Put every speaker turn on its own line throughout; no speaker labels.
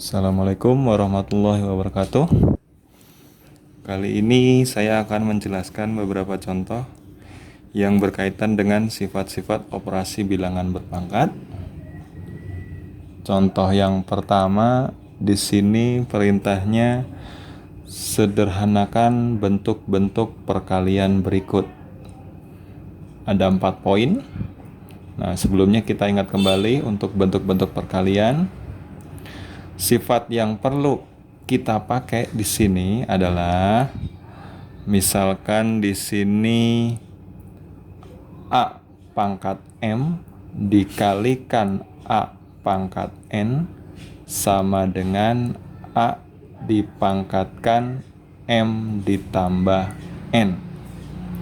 Assalamualaikum warahmatullahi wabarakatuh. Kali ini saya akan menjelaskan beberapa contoh yang berkaitan dengan sifat-sifat operasi bilangan berpangkat. Contoh yang pertama, di sini perintahnya sederhanakan bentuk-bentuk perkalian berikut. Ada 4 poin. Nah, sebelumnya kita ingat kembali untuk bentuk-bentuk perkalian. Sifat yang perlu kita pakai di sini adalah misalkan di sini A pangkat M dikalikan A pangkat N sama dengan A dipangkatkan M ditambah N.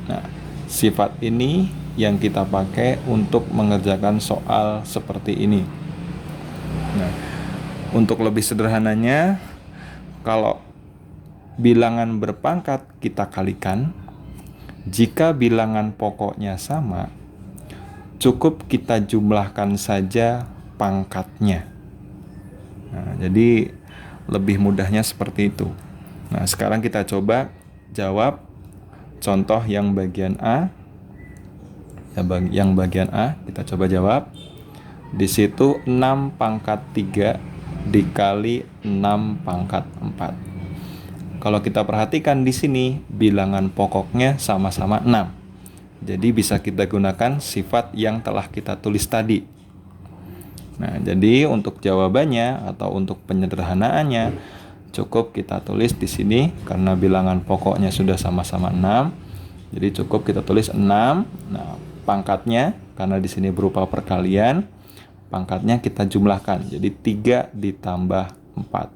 Nah, sifat ini yang kita pakai untuk mengerjakan soal seperti ini. Nah, untuk lebih sederhananya, kalau bilangan berpangkat kita kalikan, jika bilangan pokoknya sama, cukup kita jumlahkan saja pangkatnya. Nah, jadi lebih mudahnya seperti itu. Nah, sekarang kita coba jawab contoh yang bagian A. Yang bagian A kita coba jawab. Di situ 6 pangkat 3 dikali 6 pangkat 4. Kalau kita perhatikan di sini bilangan pokoknya sama-sama 6. Jadi bisa kita gunakan sifat yang telah kita tulis tadi. Nah, jadi untuk jawabannya atau untuk penyederhanaannya cukup kita tulis di sini karena bilangan pokoknya sudah sama-sama 6. Jadi cukup kita tulis 6. Nah, pangkatnya karena di sini berupa perkalian, pangkatnya kita jumlahkan, jadi 3 ditambah 4.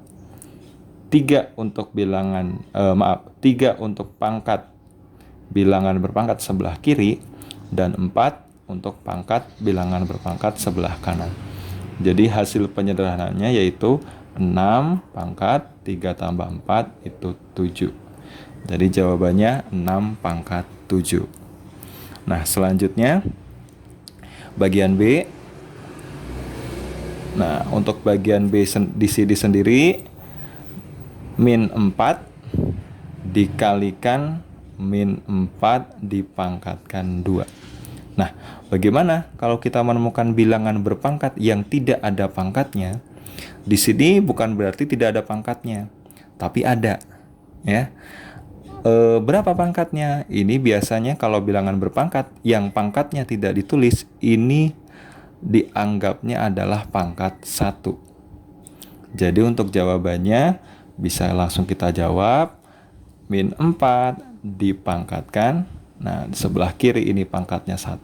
3 untuk bilangan 3 untuk pangkat bilangan berpangkat sebelah kiri dan 4 untuk pangkat bilangan berpangkat sebelah kanan. Jadi hasil penyederhanaannya yaitu 6 pangkat 3 tambah 4 itu 7. Jadi jawabannya 6 pangkat 7. Nah, selanjutnya bagian B. Nah, untuk bagian B di sini sendiri min 4 dikalikan min 4 dipangkatkan 2. Nah, bagaimana kalau kita menemukan bilangan berpangkat yang tidak ada pangkatnya? Di sini bukan berarti tidak ada pangkatnya, tapi ada, ya. Berapa pangkatnya? Ini biasanya kalau bilangan berpangkat yang pangkatnya tidak ditulis, ini dianggapnya adalah pangkat 1. Jadi untuk jawabannya bisa langsung kita jawab min 4 dipangkatkan. Nah, di sebelah kiri ini pangkatnya 1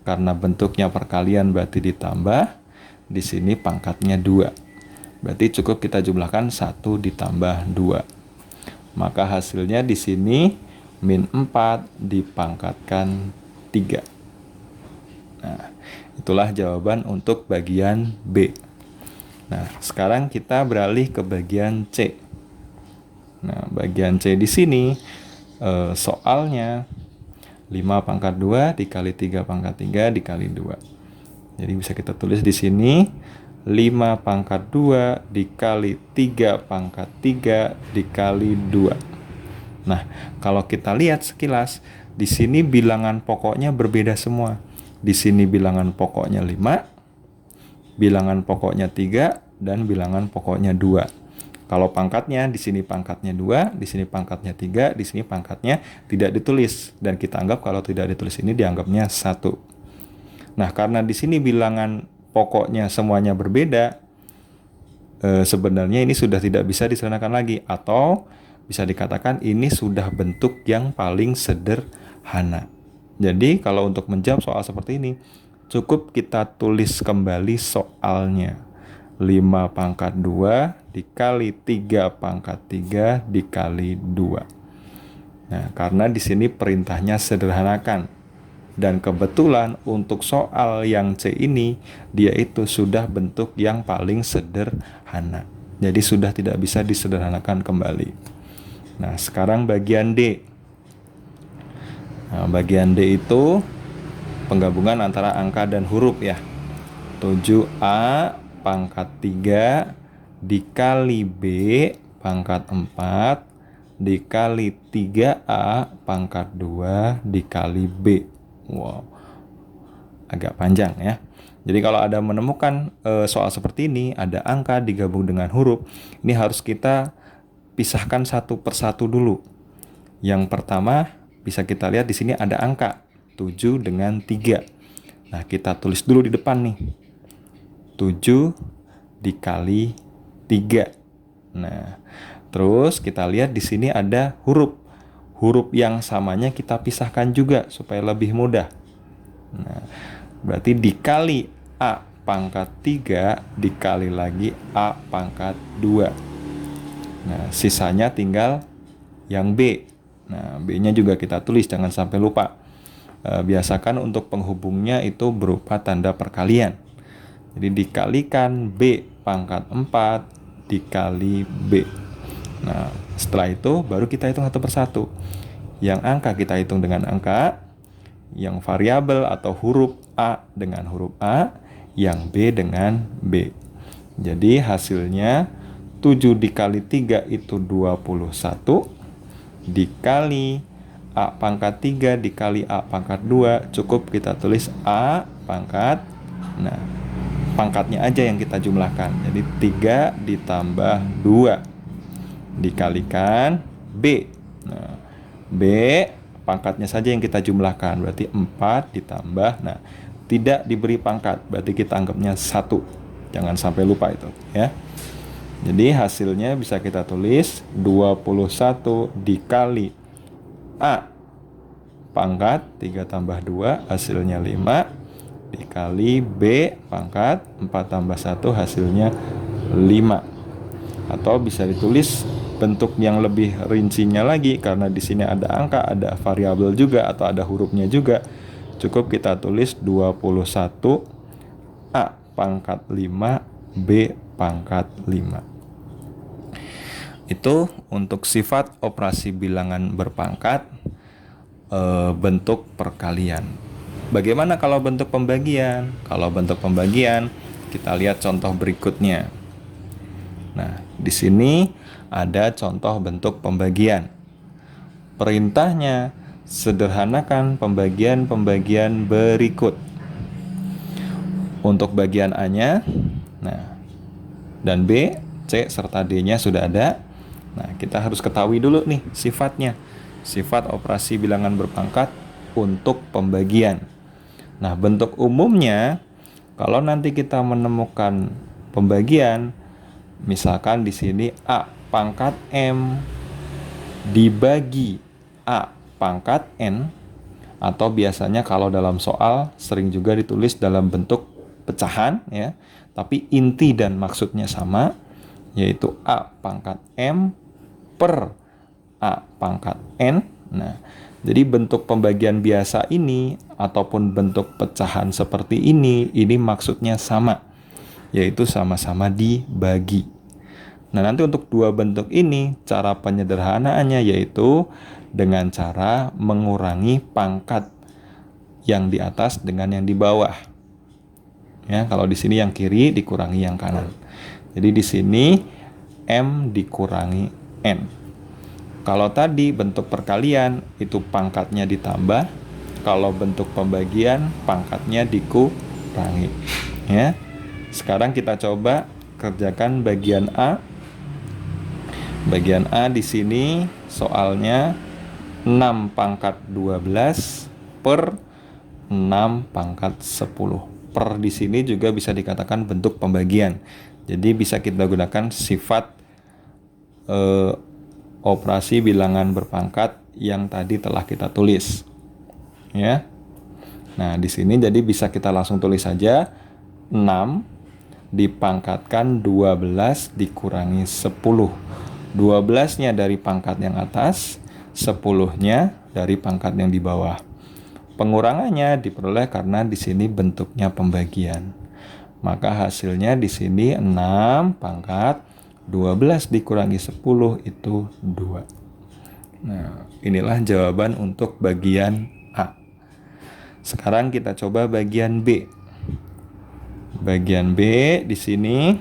karena bentuknya perkalian berarti ditambah. Di sini pangkatnya 2. Berarti cukup kita jumlahkan 1 ditambah 2. Maka hasilnya di sini min 4 dipangkatkan 3. Nah, itulah jawaban untuk bagian B. Nah, sekarang kita beralih ke bagian C. Nah, bagian C di sini soalnya 5 pangkat 2 dikali 3 pangkat 3 dikali 2. Jadi bisa kita tulis di sini 5 pangkat 2 dikali 3 pangkat 3 dikali 2. Nah, kalau kita lihat sekilas, di sini bilangan pokoknya berbeda semua. Di sini bilangan pokoknya 5, bilangan pokoknya 3, dan bilangan pokoknya 2. Kalau pangkatnya, di sini pangkatnya 2, di sini pangkatnya 3, di sini pangkatnya tidak ditulis. Dan kita anggap kalau tidak ditulis ini dianggapnya 1. Nah, karena di sini bilangan pokoknya semuanya berbeda, sebenarnya ini sudah tidak bisa disederhanakan lagi. Atau bisa dikatakan ini sudah bentuk yang paling sederhana. Jadi kalau untuk menjawab soal seperti ini, cukup kita tulis kembali soalnya. 5 pangkat 2 dikali 3 pangkat 3 dikali 2. Nah, karena di sini perintahnya sederhanakan. Dan kebetulan untuk soal yang C ini, dia itu sudah bentuk yang paling sederhana. Jadi sudah tidak bisa disederhanakan kembali. Nah, sekarang bagian D. Nah, bagian D itu penggabungan antara angka dan huruf ya. 7A pangkat 3 dikali B pangkat 4 dikali 3A pangkat 2 dikali B. Wow, agak panjang ya. Jadi kalau ada menemukan soal seperti ini, ada angka digabung dengan huruf, ini harus kita pisahkan satu persatu dulu. Yang pertama bisa kita lihat di sini ada angka 7 dengan 3. Nah, kita tulis dulu di depan nih. 7 dikali 3. Nah, terus kita lihat di sini ada huruf. Huruf yang samanya kita pisahkan juga supaya lebih mudah. Nah, berarti dikali A pangkat 3 dikali lagi A pangkat 2. Nah, sisanya tinggal yang B. Nah, B-nya juga kita tulis, jangan sampai lupa. Biasakan untuk penghubungnya itu berupa tanda perkalian. Jadi dikalikan B pangkat 4 dikali B. Nah, setelah itu baru kita hitung satu persatu. Yang angka kita hitung dengan angka, yang variabel atau huruf A dengan huruf A, yang B dengan B. Jadi hasilnya 7 dikali 3 itu 21, dikali A pangkat 3 dikali A pangkat 2, cukup kita tulis A pangkat, nah pangkatnya aja yang kita jumlahkan. Jadi 3 ditambah 2 dikalikan B. Nah, B pangkatnya saja yang kita jumlahkan, berarti 4 ditambah, nah tidak diberi pangkat, berarti kita anggapnya 1. Jangan sampai lupa itu ya. Jadi hasilnya bisa kita tulis 21 dikali A pangkat 3 tambah 2 hasilnya 5 dikali B pangkat 4 tambah 1 hasilnya 5. Atau bisa ditulis bentuk yang lebih rincinya lagi, karena di sini ada angka, ada variabel juga atau ada hurufnya juga. Cukup kita tulis 21 A pangkat 5 B pangkat 5. Itu untuk sifat operasi bilangan berpangkat bentuk perkalian. Bagaimana kalau bentuk pembagian? Kalau bentuk pembagian, kita lihat contoh berikutnya. Nah, di sini ada contoh bentuk pembagian. Perintahnya, sederhanakan pembagian-pembagian berikut. Untuk bagian A-nya, nah, dan B, C, serta D-nya sudah ada. Nah, kita harus ketahui dulu nih sifatnya. Sifat operasi bilangan berpangkat untuk pembagian. Nah, bentuk umumnya, kalau nanti kita menemukan pembagian, misalkan di sini A pangkat M dibagi A pangkat N, atau biasanya kalau dalam soal sering juga ditulis dalam bentuk pecahan ya, tapi inti dan maksudnya sama, yaitu A pangkat M per A pangkat N. Nah, jadi bentuk pembagian biasa ini ataupun bentuk pecahan seperti ini maksudnya sama, yaitu sama-sama dibagi. Nah, nanti untuk dua bentuk ini, cara penyederhanaannya yaitu dengan cara mengurangi pangkat yang di atas dengan yang di bawah. Ya, kalau di sini yang kiri dikurangi yang kanan. Jadi di sini M dikurangi N. Kalau tadi bentuk perkalian itu pangkatnya ditambah, kalau bentuk pembagian pangkatnya dikurangi. Ya. Sekarang kita coba kerjakan bagian A. Bagian A di sini soalnya 6 pangkat 12 per 6 pangkat 10. Per di sini juga bisa dikatakan bentuk pembagian. Jadi bisa kita gunakan sifat operasi bilangan berpangkat yang tadi telah kita tulis. Ya. Nah, di sini jadi bisa kita langsung tulis saja 6 dipangkatkan 12 dikurangi 10. 12-nya dari pangkat yang atas, 10-nya dari pangkat yang di bawah. Pengurangannya diperoleh karena di sini bentuknya pembagian. Maka hasilnya di sini 6 pangkat 12 dikurangi 10 itu 2. Nah, inilah jawaban untuk bagian A. Sekarang kita coba bagian B. Bagian B di sini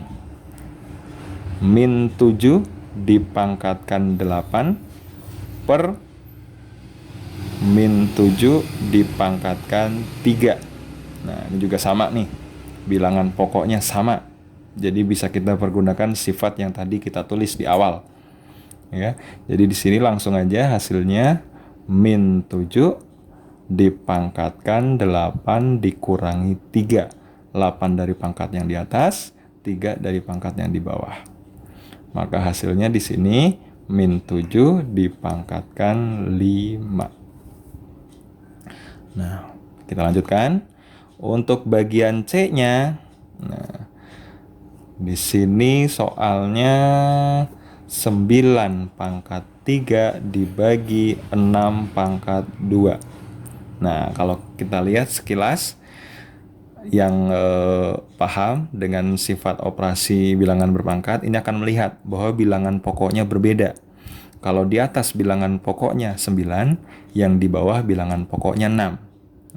min 7 dipangkatkan 8 per min 7 dipangkatkan 3. Nah, ini juga sama nih. Bilangan pokoknya sama. Jadi bisa kita pergunakan sifat yang tadi kita tulis di awal. Ya. Jadi di sini langsung aja hasilnya min 7 dipangkatkan 8 dikurangi 3. 8 dari pangkat yang di atas, 3 dari pangkat yang di bawah. Maka hasilnya di sini min 7 dipangkatkan 5. Nah, kita lanjutkan. Untuk bagian C-nya, nah, di sini soalnya 9 pangkat 3 dibagi 6 pangkat 2. Nah, kalau kita lihat sekilas, yang paham dengan sifat operasi bilangan berpangkat ini akan melihat bahwa bilangan pokoknya berbeda. Kalau di atas bilangan pokoknya 9, yang di bawah bilangan pokoknya 6.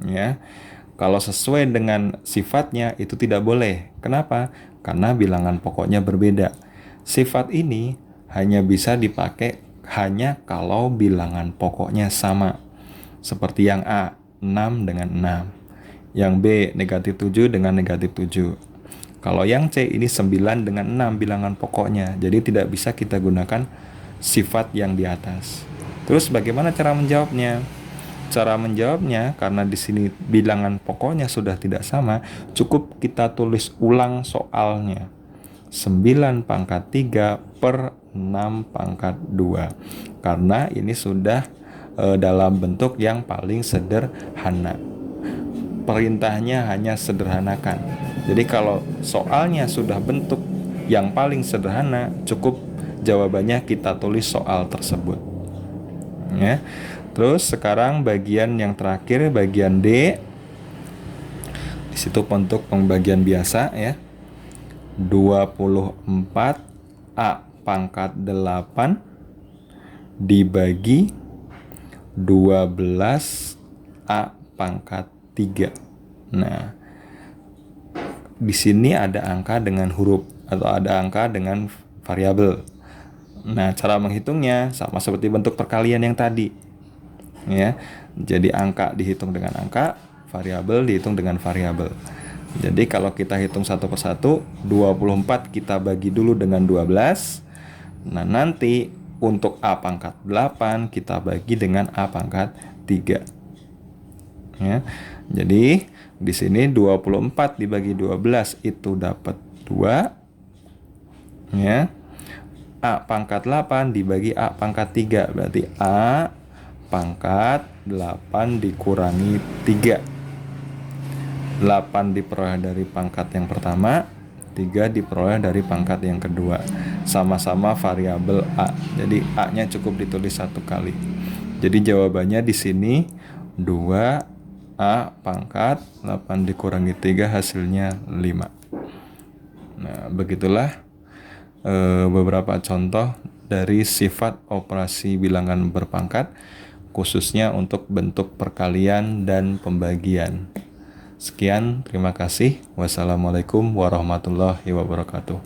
Ya. Kalau sesuai dengan sifatnya itu tidak boleh. Kenapa? Karena bilangan pokoknya berbeda. Sifat ini hanya bisa dipakai hanya kalau bilangan pokoknya sama. Seperti yang A, 6 dengan 6. Yang B, negatif 7 dengan negatif 7. Kalau yang C ini 9 dengan 6 bilangan pokoknya. Jadi tidak bisa kita gunakan sifat yang di atas. Terus bagaimana cara menjawabnya? Cara menjawabnya, karena di sini bilangan pokoknya sudah tidak sama, cukup kita tulis ulang soalnya. 9 pangkat 3 per 6 pangkat 2. Karena ini sudah dalam bentuk yang paling sederhana. Perintahnya hanya sederhanakan. Jadi kalau soalnya sudah bentuk yang paling sederhana, cukup jawabannya kita tulis soal tersebut. Ya. Terus sekarang bagian yang terakhir, bagian D. Di situ bentuk pembagian biasa ya. 24 A pangkat 8 dibagi 12 A pangkat 3. Nah, di sini ada angka dengan huruf atau ada angka dengan variabel. Nah, cara menghitungnya sama seperti bentuk perkalian yang tadi. Ya. Jadi angka dihitung dengan angka, variabel dihitung dengan variabel. Jadi kalau kita hitung satu persatu, 24 kita bagi dulu dengan 12. Nah, nanti untuk A pangkat 8 kita bagi dengan A pangkat 3. Ya. Jadi di sini 24 dibagi 12 itu dapat 2. Ya. A pangkat 8 dibagi A pangkat 3 berarti A pangkat 8 dikurangi 3. 8 diperoleh dari pangkat yang pertama, 3 diperoleh dari pangkat yang kedua. Sama-sama variabel A. Jadi A-nya cukup ditulis satu kali. Jadi jawabannya di sini 2 A pangkat 8 dikurangi 3 hasilnya 5. Nah, begitulah beberapa contoh dari sifat operasi bilangan berpangkat, khususnya untuk bentuk perkalian dan pembagian. Sekian, terima kasih. Wassalamualaikum warahmatullahi wabarakatuh.